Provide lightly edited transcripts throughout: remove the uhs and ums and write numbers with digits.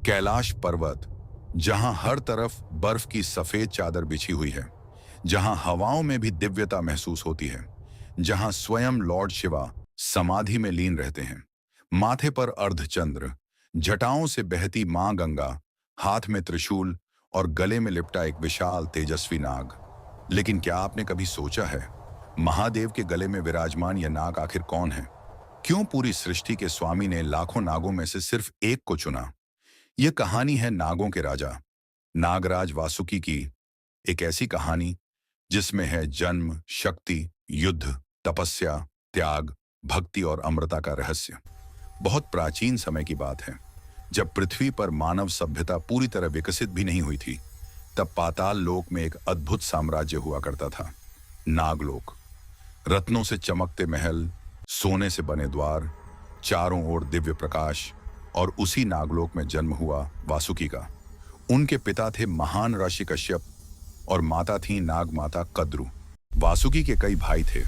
कैलाश पर्वत, जहां हर तरफ बर्फ की सफेद चादर बिछी हुई है, जहां हवाओं में भी दिव्यता महसूस होती है, जहां स्वयं लॉर्ड शिवा समाधि में लीन रहते हैं। माथे पर अर्धचंद्र, जटाओं से बहती मां गंगा, हाथ में त्रिशूल और गले में लिपटा एक विशाल तेजस्वी नाग। लेकिन क्या आपने कभी सोचा है, महादेव के गले में विराजमान यह नाग आखिर कौन है? क्यों पूरी सृष्टि के स्वामी ने लाखों नागों में से सिर्फ एक को चुना? यह कहानी है नागों के राजा नागराज वासुकी की। एक ऐसी कहानी जिसमें है जन्म, शक्ति, युद्ध, तपस्या, त्याग, भक्ति और अमृता का रहस्य। बहुत प्राचीन समय की बात है, जब पृथ्वी पर मानव सभ्यता पूरी तरह विकसित भी नहीं हुई थी। तब पाताल लोक में एक अद्भुत साम्राज्य हुआ करता था, नागलोक। रत्नों से चमकते महल, सोने से बने द्वार, चारों ओर दिव्य प्रकाश। और उसी नागलोक में जन्म हुआ वासुकी का। उनके पिता थे महान ऋषि कश्यप और माता थी नाग माता कद्रु। वासुकी के कई भाई थे,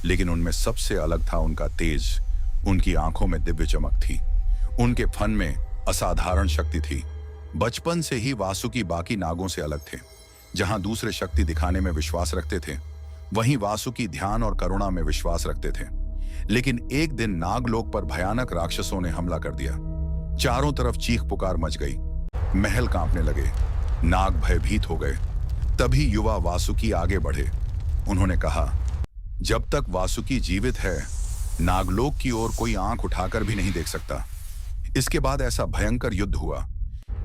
लेकिन उनमें सबसे अलग था उनका तेज। उनकी आंखों में दिव्य चमक थी, उनके फन में असाधारण शक्ति थी। बचपन से ही वासुकी बाकी नागों से अलग थे। जहां दूसरे शक्ति दिखाने में विश्वास रखते थे, वहीं वासुकी ध्यान और करुणा में विश्वास रखते थे। लेकिन एक दिन नागलोक पर भयानक राक्षसों ने हमला कर दिया। चारों तरफ चीख पुकार मच गई, महल कांपने लगे, नाग भयभीत हो गए। तभी युवा वासुकी आगे बढ़े। उन्होंने कहा, जब तक वासुकी जीवित है, नागलोक की ओर कोई आंख उठाकर भी नहीं देख सकता। इसके बाद ऐसा भयंकर युद्ध हुआ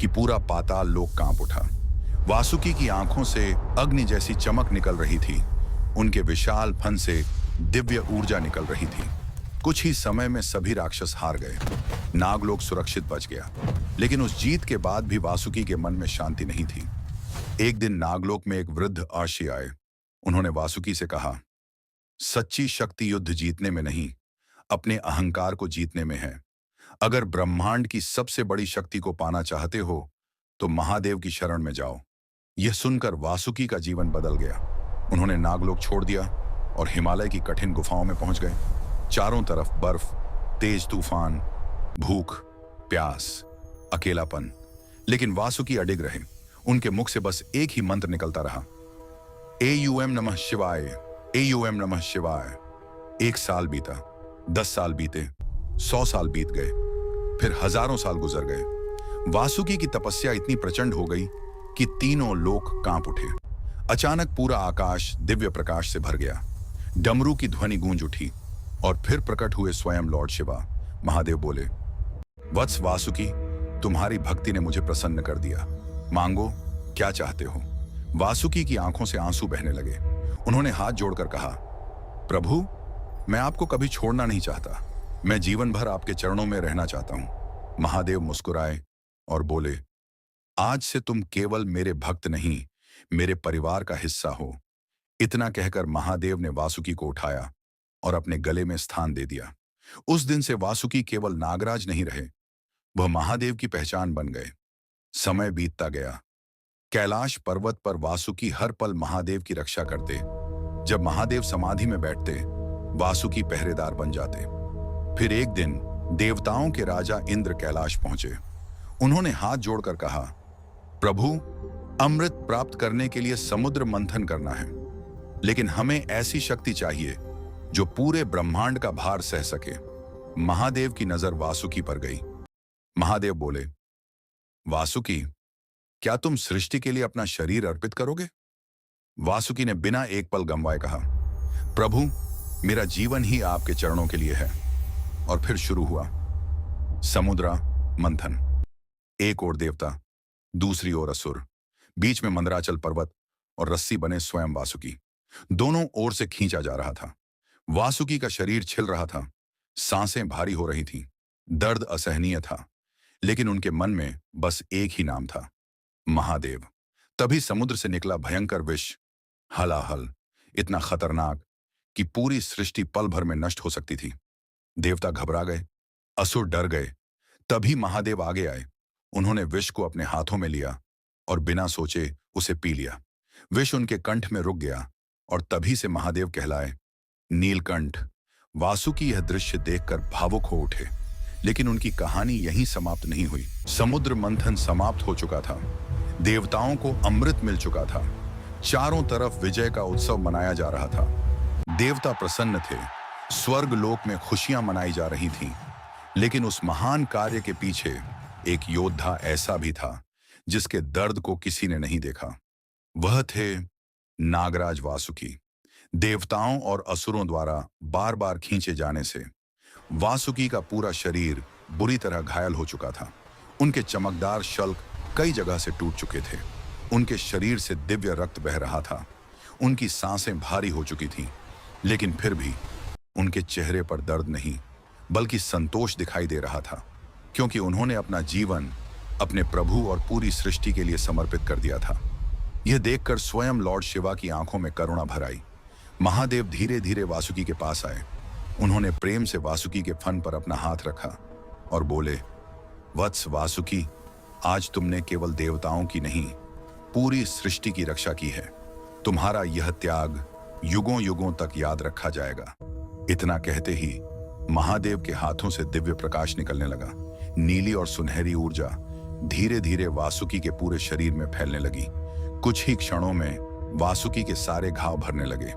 कि पूरा पाताल लोक कांप उठा। वासुकी की आंखों से अग्नि जैसी चमक निकल रही थी, उनके विशाल फन से दिव्य ऊर्जा निकल रही थी। कुछ ही समय में सभी राक्षस हार गए, नागलोक सुरक्षित बच गया। लेकिन उस जीत के बाद भी वासुकी के मन में शांति नहीं थी। एक दिन नागलोक में एक वृद्ध आशी आए। उन्होंने वासुकी से कहा, सच्ची शक्ति युद्ध जीतने में नहीं, अपने अहंकार को जीतने में है। अगर ब्रह्मांड की सबसे बड़ी शक्ति को पाना चाहते हो, तो महादेव की शरण में जाओ। यह सुनकर वासुकी का जीवन बदल गया। उन्होंने नागलोक छोड़ दिया और हिमालय की कठिन गुफाओं में पहुंच गए। चारों तरफ बर्फ, तेज तूफान, भूख, प्यास, अकेलापन। लेकिन वासुकी अडिग रहे। उनके मुख से बस एक ही मंत्र निकलता रहा, एयूएम नमः शिवाय, एयूएम नमः शिवाय। 1 साल बीता, 10 साल बीते, 100 साल बीत गए, फिर हजारों साल गुजर गए। वासुकी की तपस्या इतनी प्रचंड हो गई कि तीनों लोक कांप उठे। अचानक पूरा आकाश दिव्य प्रकाश से भर गया। डमरू की ध्वनि गूंज उठी और फिर प्रकट हुए स्वयं लॉर्ड शिवा। महादेव बोले, वत्स वासुकी, तुम्हारी भक्ति ने मुझे प्रसन्न कर दिया। मांगो, क्या चाहते हो? वासुकी की आंखों से आंसू बहने लगे। उन्होंने हाथ जोड़कर कहा, प्रभु, मैं आपको कभी छोड़ना नहीं चाहता। मैं जीवन भर आपके चरणों में रहना चाहता हूं। महादेव मुस्कुराए और बोले, आज से तुम केवल मेरे भक्त नहीं, मेरे परिवार का हिस्सा हो। इतना कहकर महादेव ने वासुकी को उठाया और अपने गले में स्थान दे दिया। उस दिन से वासुकी केवल नागराज नहीं रहे, वह महादेव की पहचान बन गए। समय बीतता गया। कैलाश पर्वत पर वासुकी हर पल महादेव की रक्षा करते। जब महादेव समाधि में बैठते, वासुकी पहरेदार बन जाते। फिर एक दिन देवताओं के राजा इंद्र कैलाश पहुंचे। उन्होंने हाथ जोड़कर कहा, प्रभु, अमृत प्राप्त करने के लिए समुद्र मंथन करना है, लेकिन हमें ऐसी शक्ति चाहिए जो पूरे ब्रह्मांड का भार सह सके। महादेव की नजर वासुकी पर गई। महादेव बोले, वासुकी, क्या तुम सृष्टि के लिए अपना शरीर अर्पित करोगे? वासुकी ने बिना एक पल गंवाए कहा, प्रभु, मेरा जीवन ही आपके चरणों के लिए है। और फिर शुरू हुआ समुद्र मंथन। एक ओर देवता, दूसरी ओर असुर, बीच में मंदराचल पर्वत और रस्सी बने स्वयं वासुकी। दोनों ओर से खींचा जा रहा था। वासुकी का शरीर छिल रहा था, सांसें भारी हो रही थीं, दर्द असहनीय था, लेकिन उनके मन में बस एक ही नाम था, महादेव। तभी समुद्र से निकला भयंकर विष, हलाहल, इतना खतरनाक कि पूरी सृष्टि पल भर में नष्ट हो सकती थी। देवता घबरा गए, असुर डर गए। तभी महादेव आगे आए। उन्होंने विष को अपने हाथों में लिया और बिना सोचे उसे पी लिया। विष उनके कंठ में रुक गया और तभी से महादेव कहलाए नीलकंठ। वासुकी यह दृश्य देखकर भावुक हो उठे। लेकिन उनकी कहानी यहीं समाप्त नहीं हुई। समुद्र मंथन समाप्त हो चुका था। देवताओं को अमृत मिल चुका था। चारों तरफ विजय का उत्सव मनाया जा रहा था। देवता प्रसन्न थे। स्वर्ग लोक में खुशियां मनाई जा रही थीं। लेकिन उस महान कार्य के पीछे एक योद्धा ऐसा भी था जिसके दर्द को किसी ने नहीं देखा। वह थे नागराज वासुकी। देवताओं और असुरों द्वारा बार बार खींचे जाने से वासुकी का पूरा शरीर बुरी तरह घायल हो चुका था। उनके चमकदार शल्क कई जगह से टूट चुके थे। उनके शरीर से दिव्य रक्त बह रहा था। उनकी सांसें भारी हो चुकी थीं। लेकिन फिर भी उनके चेहरे पर दर्द नहीं, बल्कि संतोष दिखाई दे रहा था, क्योंकि उन्होंने अपना जीवन अपने प्रभु और पूरी सृष्टि के लिए समर्पित कर दिया था। यह देखकर स्वयं लॉर्ड शिवा की आंखों में करुणा भर आई। महादेव धीरे धीरे वासुकी के पास आए। उन्होंने प्रेम से वासुकी के फन पर अपना हाथ रखा और बोले, वत्स वासुकी, आज तुमने केवल देवताओं की नहीं, पूरी सृष्टि की रक्षा की है। तुम्हारा यह त्याग युगों युगों तक याद रखा जाएगा। इतना कहते ही महादेव के हाथों से दिव्य प्रकाश निकलने लगा। नीली और सुनहरी ऊर्जा धीरे धीरे वासुकी के पूरे शरीर में फैलने लगी। कुछ ही क्षणों में वासुकी के सारे घाव भरने लगे।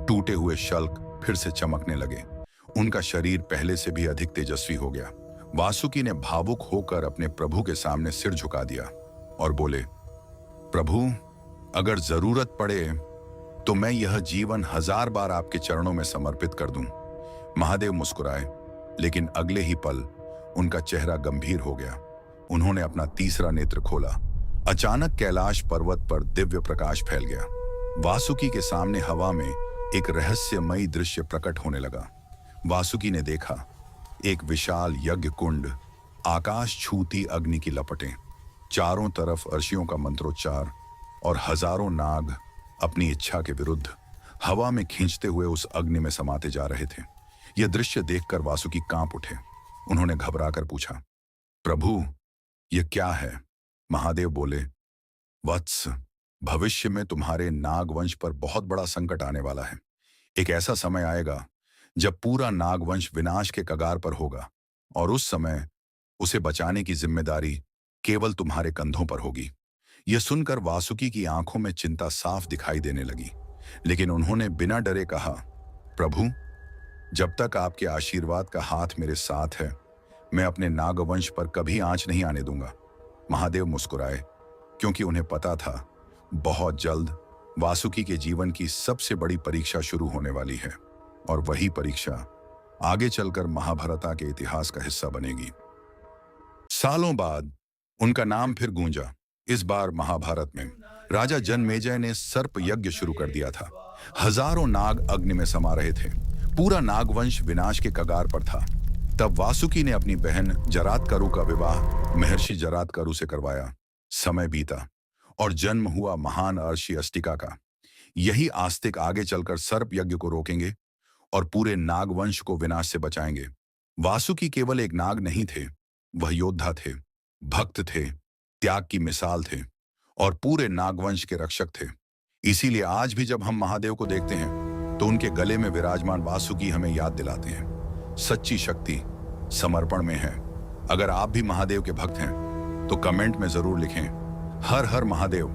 टूटे हुए शल्क फिर से चमकने लगे। उनका शरीर पहले से भी अधिक तेजस्वी हो गया। वासुकी ने भावुक होकर अपने प्रभु के सामने सिर झुका दिया और बोले, प्रभु, अगर जरूरत पड़े तो मैं यह जीवन 1000 बार आपके चरणों में समर्पित कर दूं। महादेव मुस्कुराए, लेकिन अगले ही पल उनका चेहरा गंभीर हो गया। उन्होंने अपना तीसरा नेत्र खोला। अचानक कैलाश पर्वत पर दिव्य प्रकाश फैल गया। वासुकी के सामने हवा में एक रहस्यमयी दृश्य प्रकट होने लगा। वासुकी ने देखा, एक विशाल यज्ञ कुंड, आकाश छूती अग्नि की लपटें, चारों तरफ अर्शियों का मंत्रोच्चार और हजारों नाग अपनी इच्छा के विरुद्ध हवा में खींचते हुए उस अग्नि में समाते जा रहे थे। यह दृश्य देखकर वासुकी कांप उठे। उन्होंने घबराकर पूछा, प्रभु, यह क्या है? महादेव बोले, वत्स, भविष्य में तुम्हारे नागवंश पर बहुत बड़ा संकट आने वाला है। एक ऐसा समय आएगा जब पूरा नागवंश विनाश के कगार पर होगा, और उस समय उसे बचाने की जिम्मेदारी केवल तुम्हारे कंधों पर होगी। यह सुनकर वासुकी की आंखों में चिंता साफ दिखाई देने लगी, लेकिन उन्होंने बिना डरे कहा, प्रभु, जब तक आपके आशीर्वाद का हाथ मेरे साथ है, मैं अपने नागवंश पर कभी आंच नहीं आने दूंगा। महादेव मुस्कुराए, क्योंकि उन्हें पता था बहुत जल्द वासुकी के जीवन की सबसे बड़ी परीक्षा शुरू होने वाली है, और वही परीक्षा आगे चलकर महाभारत के इतिहास का हिस्सा बनेगी। सालों बाद उनका नाम फिर गूंजा। इस बार महाभारत में राजा जनमेजय ने सर्प यज्ञ शुरू कर दिया था। हजारों नाग अग्नि में समा रहे थे। पूरा नागवंश विनाश के कगार पर था। तब वासुकी ने अपनी बहन जरातकरु का विवाह महर्षि जरातकरु से करवाया। समय बीता और जन्म हुआ महान अर्षि अस्टिका का। यही आस्तिक आगे चलकर सर्प यज्ञ को रोकेंगे और पूरे नागवंश को विनाश से बचाएंगे। वासुकी केवल एक नाग नहीं थे, वह योद्धा थे, भक्त थे, त्याग की मिसाल थे और पूरे नागवंश के रक्षक थे। इसीलिए आज भी जब हम महादेव को देखते हैं तो उनके गले में विराजमान वासुकी हमें याद दिलाते हैं, सच्ची शक्ति समर्पण में है। अगर आप भी महादेव के भक्त हैं तो कमेंट में जरूर लिखें, हर हर महादेव।